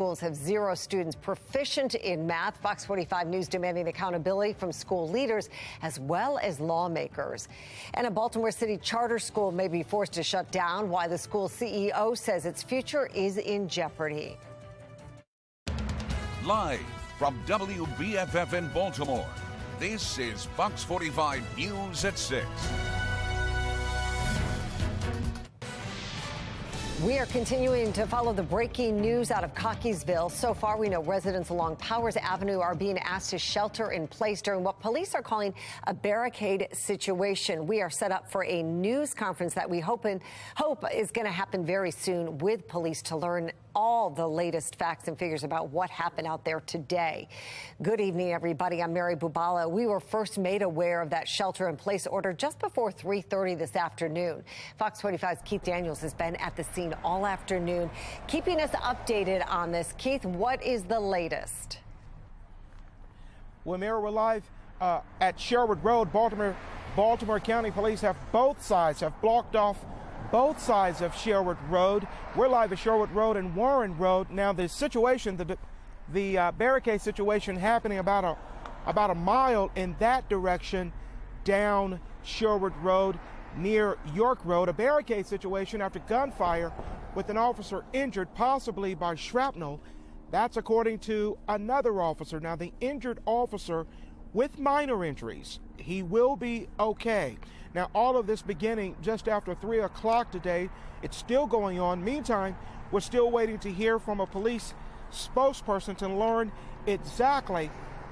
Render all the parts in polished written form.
Schools have 0 students proficient in math. Fox 45 News demanding accountability from school leaders as well as lawmakers. And a Baltimore City charter school may be forced to shut down. Why the school CEO says its future is in jeopardy. Live from WBFF in Baltimore, this is Fox 45 News at 6. We are continuing to follow the breaking news out of Cockeysville. So far, we know residents along Powers Avenue are being asked to shelter in place during what police are calling a barricade situation. We are set up for a news conference that we hope is going to happen very soon with police to learn all the latest facts and figures about what happened out there today. Good evening, everybody. I'm Mary Bubala. We were first made aware of that shelter-in-place order just before 3:30 this afternoon. Fox 45's Keith Daniels has been at the scene all afternoon, keeping us updated on this. Keith, what is the latest? Well, Mary, we're live at Sherwood Road. Baltimore County Police have blocked off both sides of Sherwood Road. We're live at Sherwood Road and Warren Road. Now, the situation, the barricade situation happening about a mile in that direction down Sherwood Road near York Road. A barricade situation after gunfire with an officer injured, possibly by shrapnel. That's according to another officer. Now, the injured officer with minor injuries, he will be okay. Now, all of this beginning just after 3 o'clock today. It's still going on. Meantime, we're still waiting to hear from a police spokesperson to learn exactly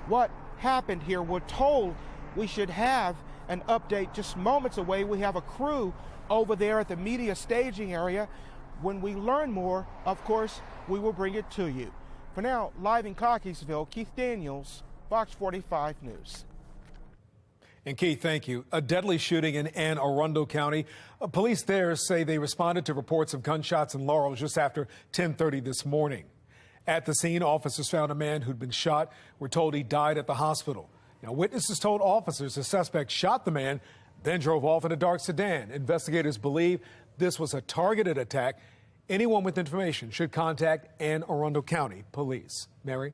what happened here. We're told we should have an update just moments away. We have a crew over there at the media staging area. When we learn more, of course, we will bring it to you. For now, live in Cockeysville, Keith Daniels, Fox 45 News. And Keith, thank you. A deadly shooting in Anne Arundel County. Police there say they responded to reports of gunshots in Laurel just after 10:30 this morning. At the scene, officers found a man who'd been shot. We're told he died at the hospital. Now, witnesses told officers the suspect shot the man, then drove off in a dark sedan. Investigators believe this was a targeted attack. Anyone with information should contact Anne Arundel County Police. Mary?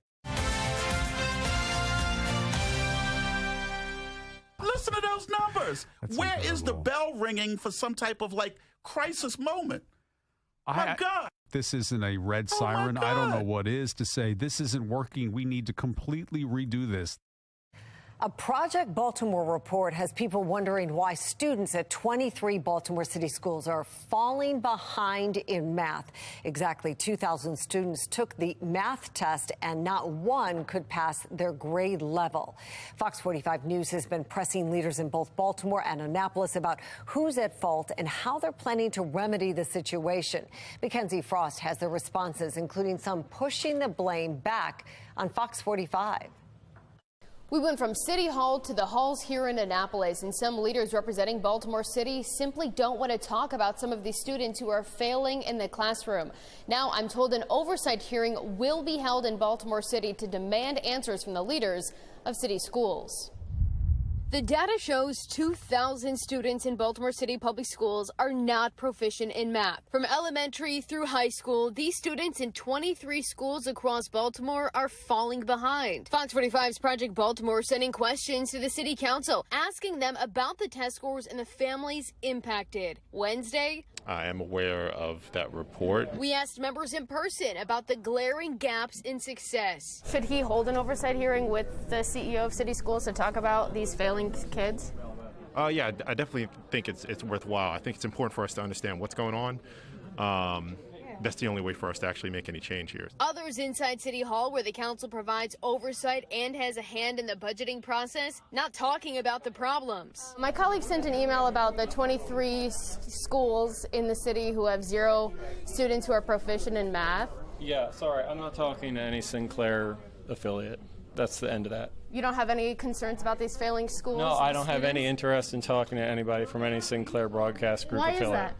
Listen to those numbers. Where is the bell ringing for some type of crisis moment? My God. This isn't a red siren. I don't know what is to say. This isn't working. We need to completely redo this. A Project Baltimore report has people wondering why students at 23 Baltimore City schools are falling behind in math. Exactly 2,000 students took the math test and not one could pass their grade level. Fox 45 News has been pressing leaders in both Baltimore and Annapolis about who's at fault and how they're planning to remedy the situation. Mackenzie Frost has the responses, including some pushing the blame back on Fox 45. We went from City Hall to the halls here in Annapolis, and some leaders representing Baltimore City simply don't want to talk about some of these students who are failing in the classroom. Now, I'm told an oversight hearing will be held in Baltimore City to demand answers from the leaders of city schools. The data shows 2,000 students in Baltimore City public schools are not proficient in math. From elementary through high school, these students in 23 schools across Baltimore are falling behind. Fox 45's Project Baltimore sending questions to the city council, asking them about the test scores and the families impacted. Wednesday, I am aware of that report. we asked members in person about the glaring gaps in success. Should he hold an oversight hearing with the CEO of city schools to talk about these failing kids? Yeah, I definitely think it's worthwhile. I think it's important for us to understand what's going on. That's the only way for us to actually make any change here. Others inside City Hall, where the council provides oversight and has a hand in the budgeting process, not talking about the problems. My colleague sent an email about the 23 schools in the city who have 0 students who are proficient in math. Yeah, sorry, I'm not talking to any Sinclair affiliate. That's the end of that. You don't have any concerns about these failing schools? No, I don't have any interest in talking to anybody from any Sinclair broadcast group affiliate. Why is that?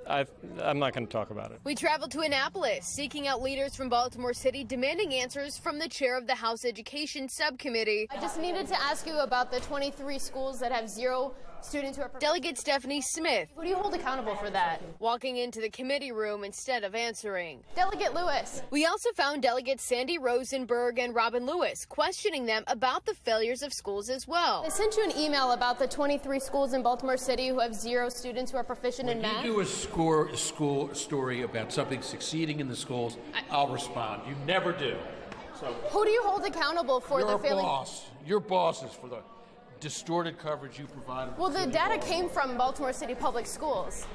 I'm not going to talk about it. We traveled to Annapolis, seeking out leaders from Baltimore City, demanding answers from the chair of the House Education Subcommittee. I just needed to ask you about the 23 schools that have 0 students who are Delegate Stephanie Smith. Who do you hold accountable for that? Walking into the committee room instead of answering. Delegate Lewis. We also found Delegates Sandy Rosenberg and Robin Lewis questioning them about the failures of schools as well. I sent you an email about the 23 schools in Baltimore City who have 0 students who are proficient in math. When you do a school story about something succeeding in the schools, I'll respond. You never do. So who do you hold accountable for the failing? Your boss is for the distorted coverage you provided. Well, the data came from Baltimore City Public Schools.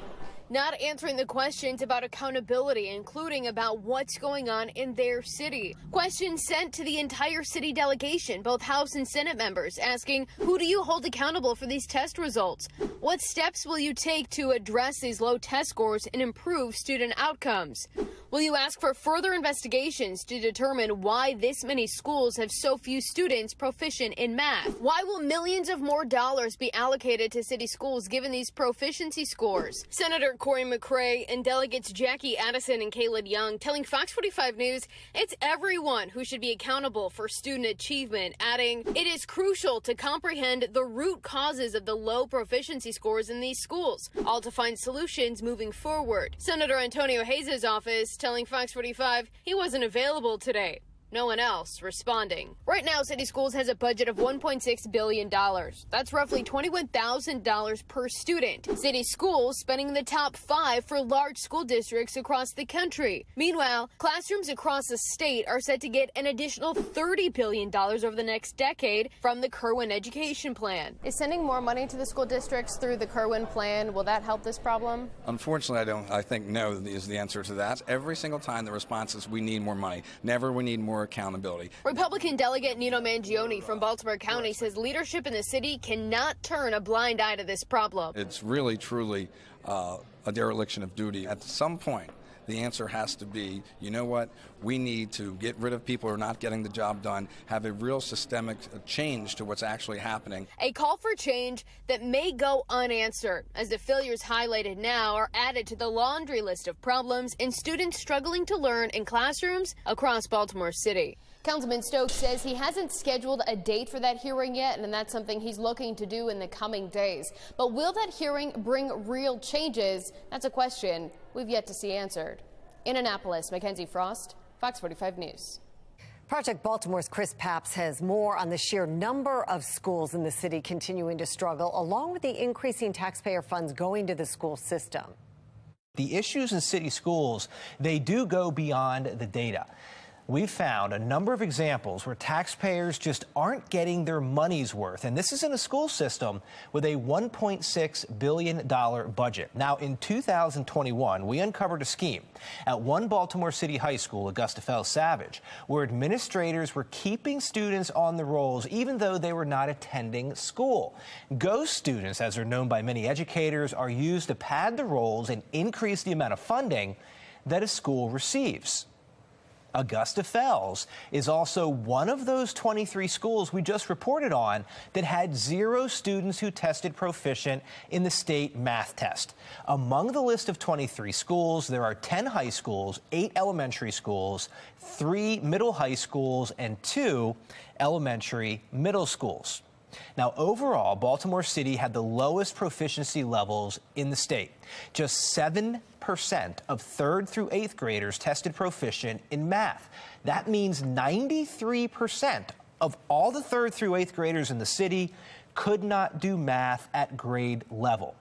Not answering the questions about accountability, including about what's going on in their city. Questions sent to the entire city delegation, both House and Senate members, asking, who do you hold accountable for these test results? What steps will you take to address these low test scores and improve student outcomes? Will you ask for further investigations to determine why this many schools have so few students proficient in math? Why will millions of more dollars be allocated to city schools given these proficiency scores? Senator Corey McCray and delegates Jackie Addison and Caleb Young telling Fox 45 News it's everyone who should be accountable for student achievement, adding it is crucial to comprehend the root causes of the low proficiency scores in these schools, all to find solutions moving forward. Senator Antonio Hayes' office telling Fox 45 he wasn't available today. No one else responding. Right now, City Schools has a budget of $1.6 billion. That's roughly $21,000 per student. City Schools spending in the top 5 for large school districts across the country. Meanwhile, classrooms across the state are set to get an additional $30 billion over the next decade from the Kerwin Education Plan. Is sending more money to the school districts through the Kerwin Plan, will that help this problem? Unfortunately, I think no is the answer to that. Every single time the response is we need more money. Never we need more accountability. Republican delegate Nino Mangione from Baltimore County says leadership in the city cannot turn a blind eye to this problem. It's really, truly a dereliction of duty. At some point, the answer has to be, you know what, we need to get rid of people who are not getting the job done, have a real systemic change to what's actually happening. A call for change that may go unanswered, as the failures highlighted now are added to the laundry list of problems and students struggling to learn in classrooms across Baltimore City. Councilman Stokes says he hasn't scheduled a date for that hearing yet, and that's something he's looking to do in the coming days. But will that hearing bring real changes? That's a question we've yet to see answered. In Annapolis, Mackenzie Frost, Fox 45 News. Project Baltimore's Chris Papps has more on the sheer number of schools in the city continuing to struggle, along with the increasing taxpayer funds going to the school system. The issues in city schools, they do go beyond the data. We've found a number of examples where taxpayers just aren't getting their money's worth. And this is in a school system with a $1.6 billion budget. Now, in 2021, we uncovered a scheme at one Baltimore City high school, Augusta Fells Savage, where administrators were keeping students on the rolls even though they were not attending school. Ghost students, as they're known by many educators, are used to pad the rolls and increase the amount of funding that a school receives. Augusta Fells is also one of those 23 schools we just reported on that had 0 students who tested proficient in the state math test. Among the list of 23 schools, there are 10 high schools, 8 elementary schools, 3 middle high schools, and 2 elementary middle schools. Now, overall, Baltimore City had the lowest proficiency levels in the state. Just 7% of 3rd through 8th graders tested proficient in math. That means 93% of all the 3rd through 8th graders in the city could not do math at grade level.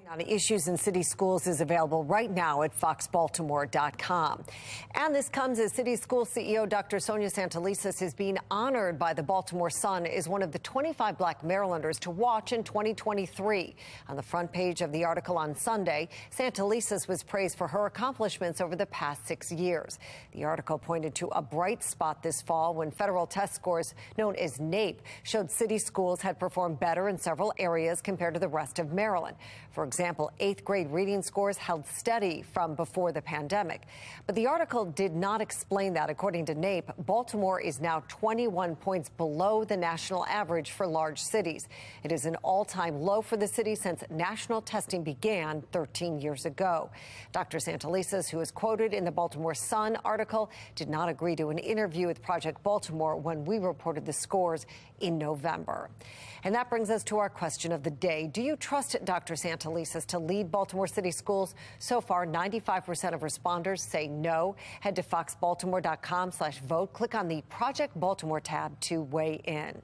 On issues in city schools is available right now at foxbaltimore.com. And this comes as City School CEO Dr. Sonia Santelises is being honored by the Baltimore Sun as one of the 25 Black Marylanders to watch in 2023. On the front page of the article on Sunday, Santelises was praised for her accomplishments over the past 6 years. The article pointed to a bright spot this fall when federal test scores known as NAEP showed city schools had performed better in several areas compared to the rest of Maryland. For example, example, 8th grade reading scores held steady from before the pandemic. But the article did not explain that. According to NAEP, Baltimore is now 21 points below the national average for large cities. It is an all-time low for the city since national testing began 13 years ago. Dr. Santelises, who is quoted in the Baltimore Sun article, did not agree to an interview with Project Baltimore when we reported the scores in November. And that brings us to our question of the day. Do you trust Dr. Santelises to lead Baltimore City schools? So far, 95% of responders say no. Head to foxbaltimore.com/vote. Click on the Project Baltimore tab to weigh in.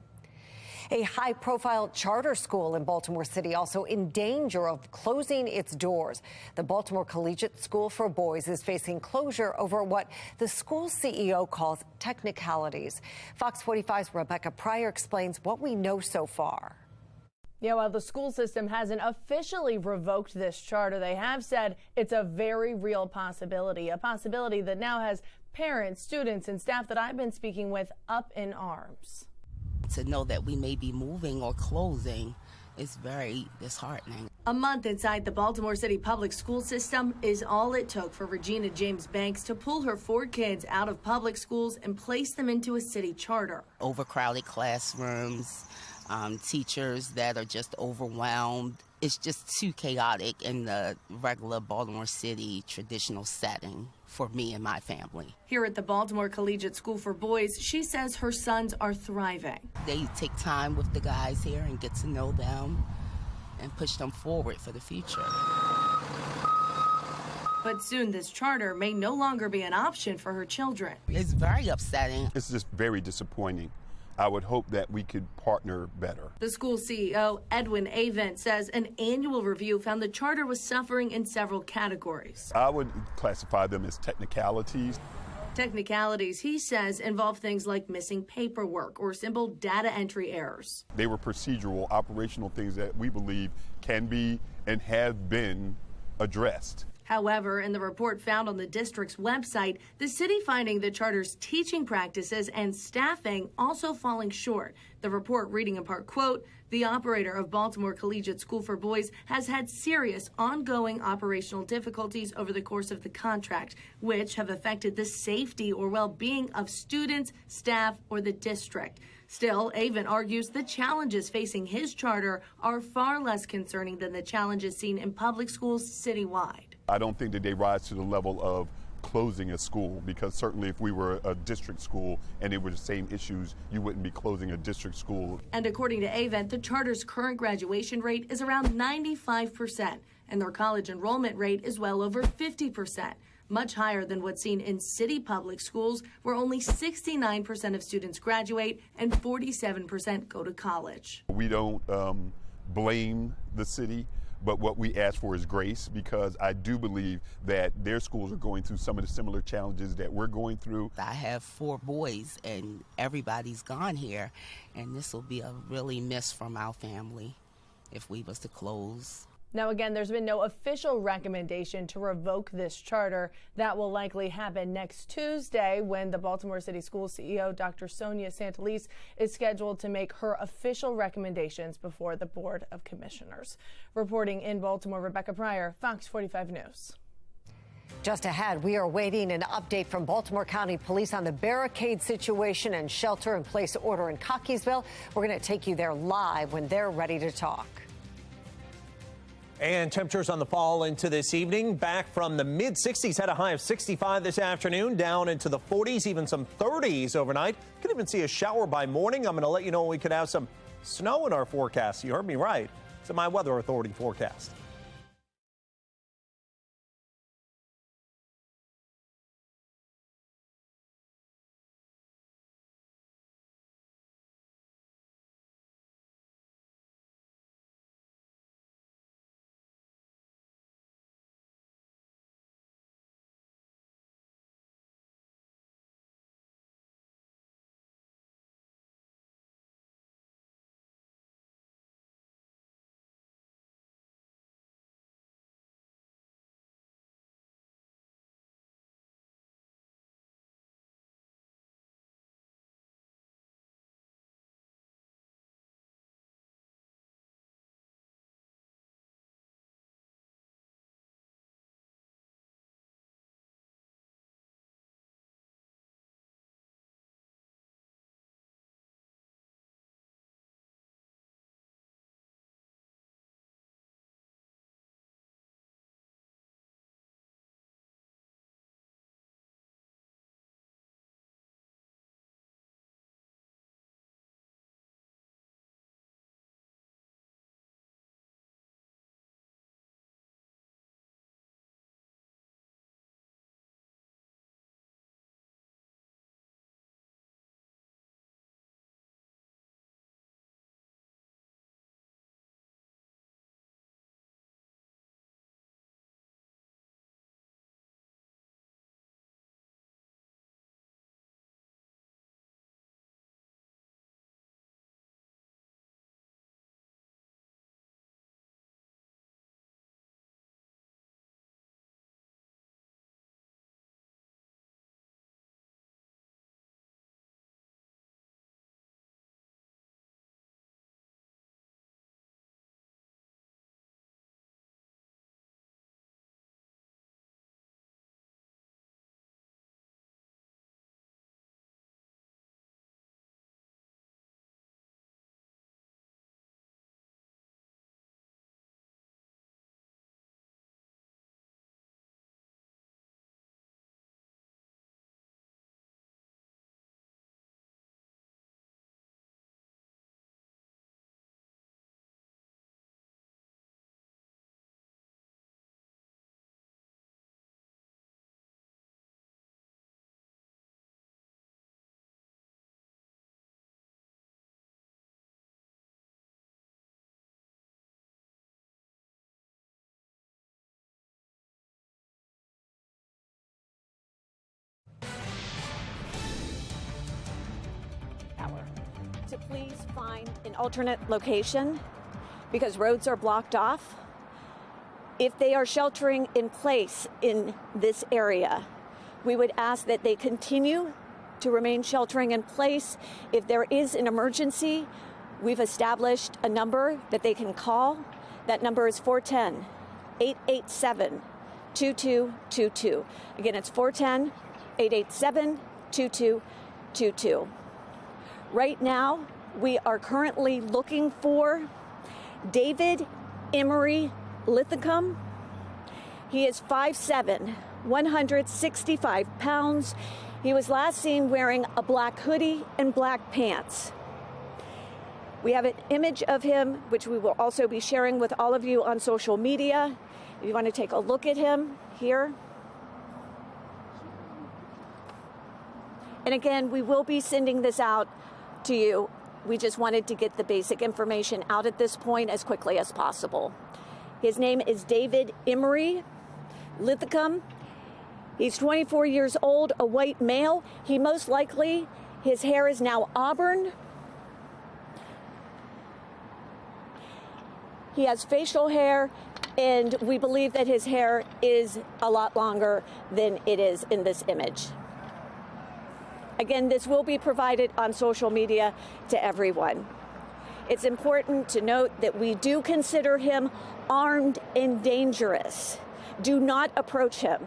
A high-profile charter school in Baltimore City also in danger of closing its doors. The Baltimore Collegiate School for Boys is facing closure over what the school's CEO calls technicalities. Fox 45's Rebecca Pryor explains what we know so far. Yeah, while the school system hasn't officially revoked this charter, they have said it's a very real possibility, a possibility that now has parents, students, and staff that I've been speaking with up in arms. To know that we may be moving or closing is very disheartening. A month inside the Baltimore City public school system is all it took for Regina James Banks to pull her 4 kids out of public schools and place them into a city charter. Overcrowded classrooms, teachers that are just overwhelmed. It's just too chaotic in the regular Baltimore City traditional setting for me and my family. Here at the Baltimore Collegiate School for Boys, she says her sons are thriving. They take time with the guys here and get to know them and push them forward for the future. But soon this charter may no longer be an option for her children. It's very upsetting. It's just very disappointing. I would hope that we could partner better. The school CEO, Edwin Avent, says an annual review found the charter was suffering in several categories. I would classify them as technicalities. Technicalities, he says, involve things like missing paperwork or simple data entry errors. They were procedural, operational things that we believe can be and have been addressed. However, in the report found on the district's website, the city finding the charter's teaching practices and staffing also falling short. The report reading in part, quote, the operator of Baltimore Collegiate School for Boys has had serious ongoing operational difficulties over the course of the contract, which have affected the safety or well-being of students, staff, or the district. Still, Avent argues the challenges facing his charter are far less concerning than the challenges seen in public schools citywide. I don't think that they rise to the level of closing a school, because certainly if we were a district school and it were the same issues, you wouldn't be closing a district school. And according to Avent, the charter's current graduation rate is around 95%, and their college enrollment rate is well over 50%, much higher than what's seen in city public schools, where only 69% of students graduate and 47% go to college. We don't blame the city, but what we ask for is grace, because I do believe that their schools are going through some of the similar challenges that we're going through. I have 4 boys and everybody's gone here, and this will be a really miss from our family if we was to close. Now, again, there's been no official recommendation to revoke this charter. That will likely happen next Tuesday when the Baltimore City Schools CEO, Dr. Sonia Santelises, is scheduled to make her official recommendations before the Board of Commissioners. Reporting in Baltimore, Rebecca Pryor, Fox 45 News. Just ahead, we are waiting an update from Baltimore County Police on the barricade situation and shelter-in-place order in Cockeysville. We're going to take you there live when they're ready to talk. And temperatures on the fall into this evening, back from the mid-60s, had a high of 65 this afternoon, down into the 40s, even some 30s overnight. Could even see a shower by morning. I'm going to let you know when we could have some snow in our forecast. You heard me right. It's a My Weather Authority forecast. to please find an alternate location because roads are blocked off. If they are sheltering in place in this area, we would ask that they continue to remain sheltering in place. If there is an emergency, we've established a number that they can call. That number is 410-887-2222. Again, it's 410-887-2222. Right now, we are currently looking for David Emery Lithicum. He is 5'7", 165 pounds. He was last seen wearing a black hoodie and black pants. We have an image of him, which we will also be sharing with all of you on social media. If you want to take a look at him here. And again, we will be sending this out to you. We just wanted to get the basic information out at this point as quickly as possible. His name is David Emery Lithicum. He's 24 years old, a white male. He most likely, his hair is now auburn. He has facial hair, and we believe that his hair is a lot longer than it is in this image. Again, this will be provided on social media to everyone. It's important to note that we do consider him armed and dangerous. Do not approach him.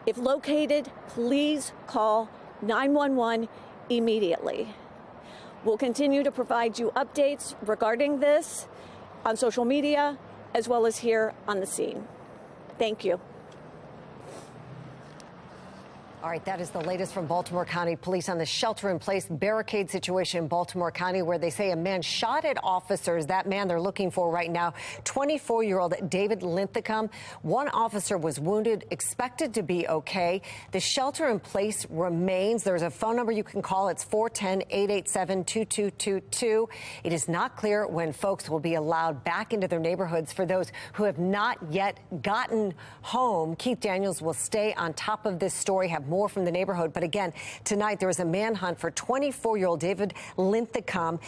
If located, please call 911 immediately. We'll continue to provide you updates regarding this on social media as well as here on the scene. Thank you. All right, that is the latest from Baltimore County Police on the shelter-in-place barricade situation in Baltimore County, where they say a man shot at officers. That man they're looking for right now, 24-year-old David Linthicum. One officer was wounded, expected to be okay. The shelter-in-place remains. There's a phone number you can call. It's 410-887-2222. It is not clear when folks will be allowed back into their neighborhoods. For those who have not yet gotten home, Keith Daniels will stay on top of this story, have more from the neighborhood. But again, tonight there was a manhunt for 24-year-old David Linthicum.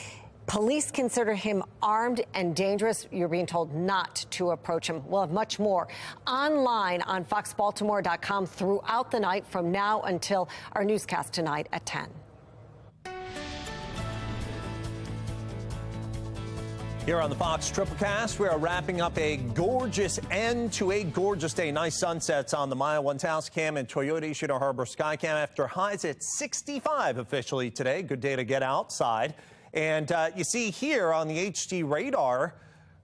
Police consider him armed and dangerous. You're being told not to approach him. We'll have much more online on foxbaltimore.com throughout the night from now until our newscast tonight at 10. Here on the Fox Triplecast, we are wrapping up a gorgeous end to a gorgeous day. Nice sunsets on the Maya 1000 cam and Toyota Ishida Harbor Skycam after highs at 65 officially today. Good day to get outside. And you see here on the HD radar,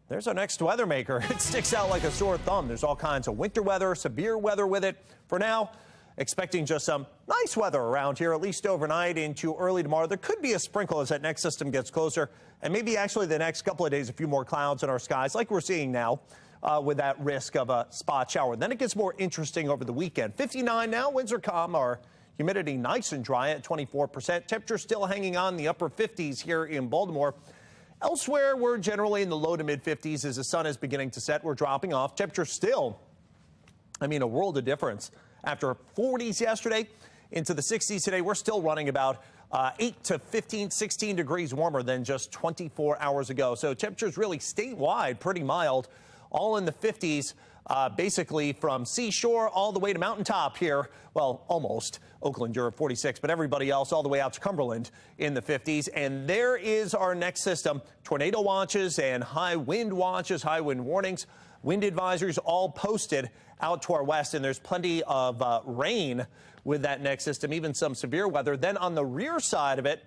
there's our next weather maker. It sticks out like a sore thumb. There's all kinds of winter weather, severe weather with it. For now, expecting just some nice weather around here, at least overnight into early tomorrow. There could be a sprinkle as that next system gets closer, and maybe actually the next couple of days, a few more clouds in our skies like we're seeing now with that risk of a spot shower. Then it gets more interesting over the weekend. 59 now, winds are calm, our humidity nice and dry at 24%. Temperature still hanging on the upper 50s here in Baltimore. Elsewhere, we're generally in the low to mid 50s as the sun is beginning to set. We're dropping off. Temperature still, a world of difference. After 40s yesterday into the 60s today, we're still running about 8 to 15, 16 degrees warmer than just 24 hours ago. So temperatures really statewide pretty mild, all in the 50s, basically from seashore all the way to mountaintop here. Well, almost. Oakland, you're at 46, but everybody else all the way out to Cumberland in the 50s. And there is our next system. Tornado watches and high wind watches, high wind warnings, wind advisories all posted out to our west, and there's plenty of rain with that next system, even some severe weather. Then on the rear side of it,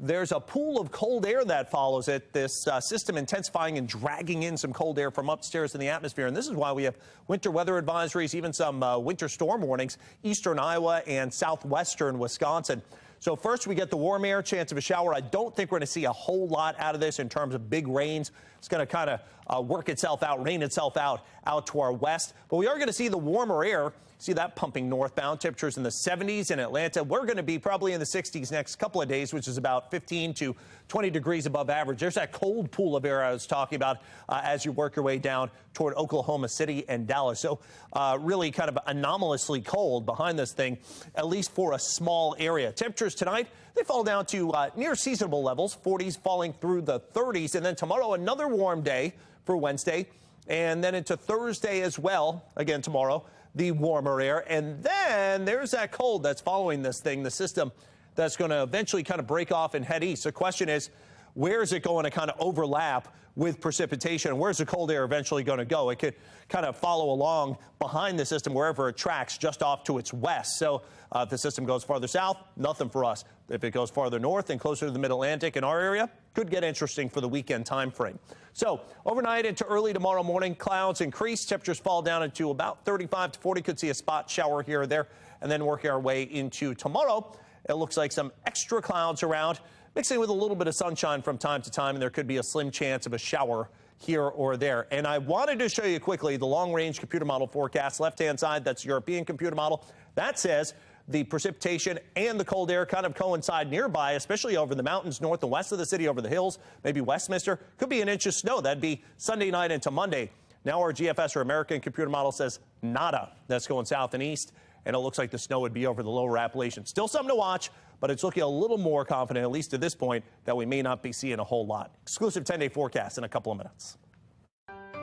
there's a pool of cold air that follows it. This system intensifying and dragging in some cold air from upstairs in the atmosphere. And this is why we have winter weather advisories, even some winter storm warnings, eastern Iowa and southwestern Wisconsin. So first we get the warm air, chance of a shower. I don't think we're going to see a whole lot out of this in terms of big rains. It's going to kind of work itself out, rain itself out to our west. But we are going to see the warmer air. See that pumping northbound. Temperatures in the 70s in Atlanta. We're going to be probably in the 60s next couple of days, which is about 15 to 20 degrees above average. There's that cold pool of air I was talking about as you work your way down toward Oklahoma City and Dallas. So really kind of anomalously cold behind this thing, at least for a small area. Temperatures tonight, they fall down to near seasonable levels, 40s falling through the 30s. And then tomorrow, another warm day for Wednesday. And then into Thursday as well, again tomorrow, the warmer air. And then there's that cold that's following this thing, the system that's going to eventually kind of break off and head east. The question is, where is it going to kind of overlap with precipitation? Where's the cold air eventually going to go? It could kind of follow along behind the system wherever it tracks, just off to its west. So if the system goes farther south, nothing for us. If it goes farther north and closer to the mid-Atlantic in our area, could get interesting for the weekend time frame. So overnight into early tomorrow morning, clouds increase. Temperatures fall down into about 35 to 40. Could see a spot shower here or there. And then working our way into tomorrow, it looks like some extra clouds around, mixing with a little bit of sunshine from time to time. And there could be a slim chance of a shower here or there. And I wanted to show you quickly the long-range computer model forecast. Left-hand side, that's European computer model. That says the precipitation and the cold air kind of coincide nearby, especially over the mountains north and west of the city, over the hills, maybe Westminster. Could be an inch of snow. That'd be Sunday night into Monday. Now our GFS or American computer model says nada. That's going south and east, and it looks like the snow would be over the lower Appalachians. Still something to watch, but it's looking a little more confident, at least to this point, that we may not be seeing a whole lot. Exclusive 10-day forecast in a couple of minutes.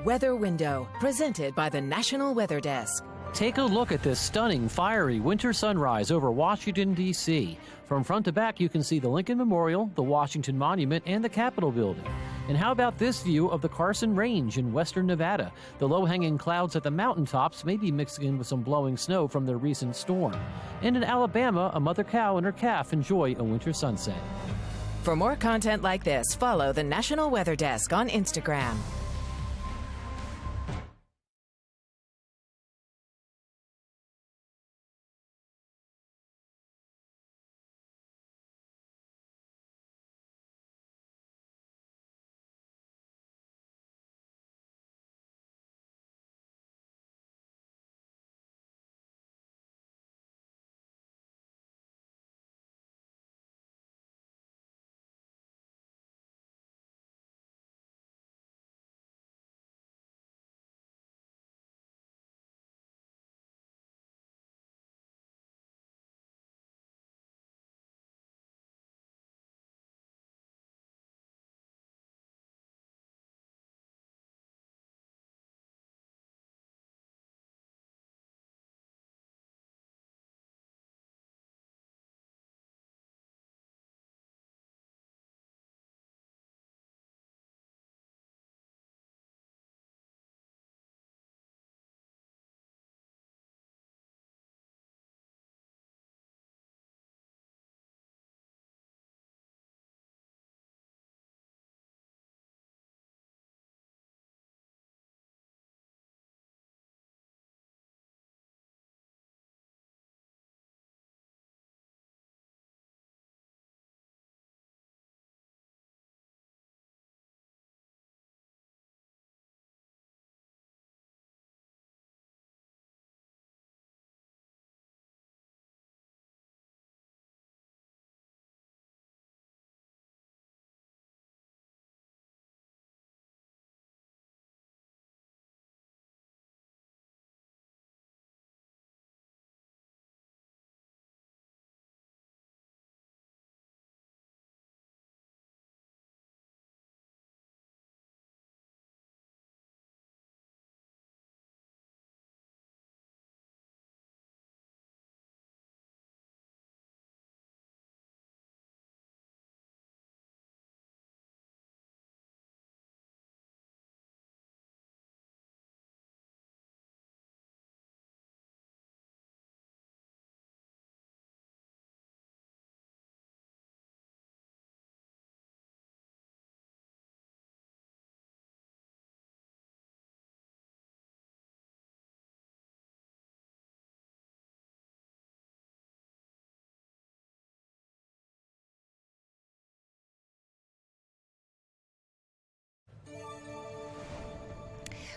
Weather Window, presented by the National Weather Desk. Take a look at this stunning, fiery winter sunrise over Washington, D.C. From front to back, you can see the Lincoln Memorial, the Washington Monument, and the Capitol Building. And how about this view of the Carson Range in western Nevada? The low-hanging clouds at the mountaintops may be mixing in with some blowing snow from their recent storm. And in Alabama, a mother cow and her calf enjoy a winter sunset. For more content like this, follow the National Weather Desk on Instagram.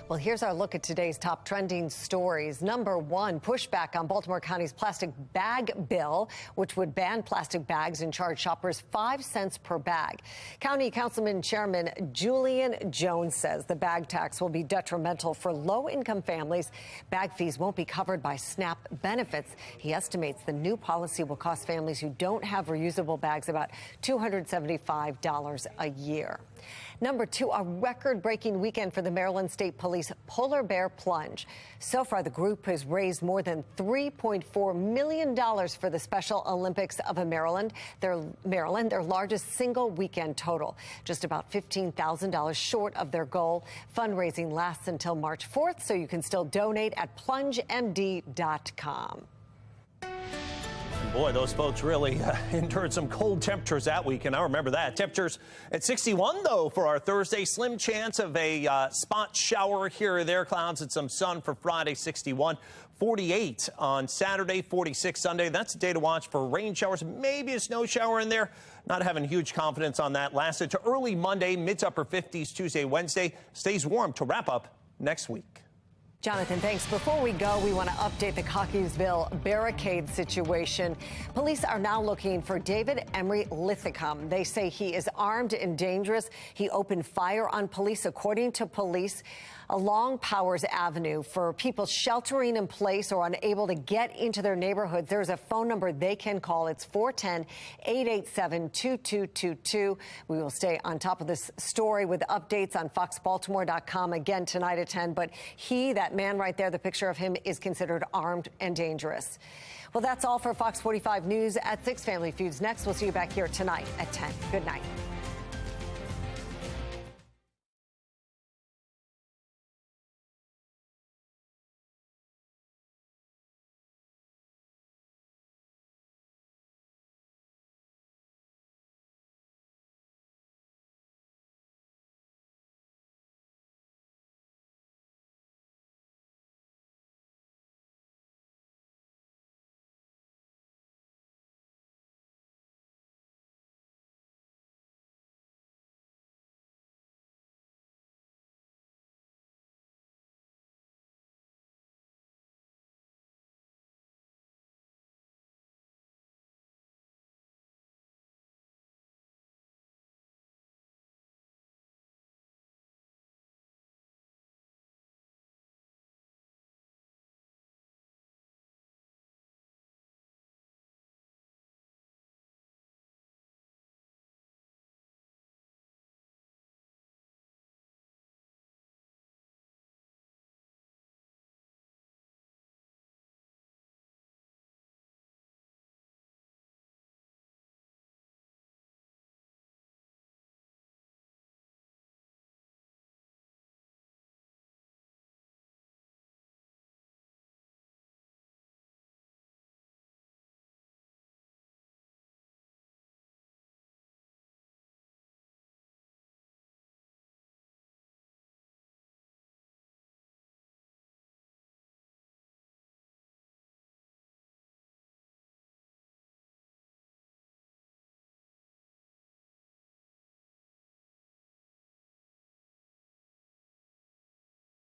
Well, here's our look at today's top trending stories. Number one, pushback on Baltimore County's plastic bag bill, which would ban plastic bags and charge shoppers 5 cents per bag. County Councilman Chairman Julian Jones says the bag tax will be detrimental for low-income families. Bag fees won't be covered by SNAP benefits. He estimates the new policy will cost families who don't have reusable bags about $275 a year. Number two, a record-breaking weekend for the Maryland State Police Polar Bear Plunge. So far, the group has raised more than $3.4 million for the Special Olympics of Maryland, their largest single weekend total. Just about $15,000 short of their goal. Fundraising lasts until March 4th, so you can still donate at plungemd.com. Boy, those folks really endured some cold temperatures that weekend. I remember that. Temperatures at 61, though, for our Thursday. Slim chance of a spot shower here or there. Clouds and some sun for Friday, 61. 48 on Saturday, 46 Sunday. That's a day to watch for rain showers, maybe a snow shower in there. Not having huge confidence on that. Lasted to early Monday, mid to upper 50s Tuesday, Wednesday. Stays warm to wrap up next week. Jonathan, thanks. Before we go, we want to update the Cockeysville barricade situation. Police are now looking for David Emery Lithicum. They say he is armed and dangerous. He opened fire on police, according to police, along Powers Avenue. For people sheltering in place or unable to get into their neighborhoods, there's a phone number they can call. It's 410-887-2222. We will stay on top of this story with updates on foxbaltimore.com again tonight at 10. But that man right there, the picture of him, is considered armed and dangerous. Well, that's all for Fox 45 News at 6. Family Feuds next. We'll see you back here tonight at 10. Good night.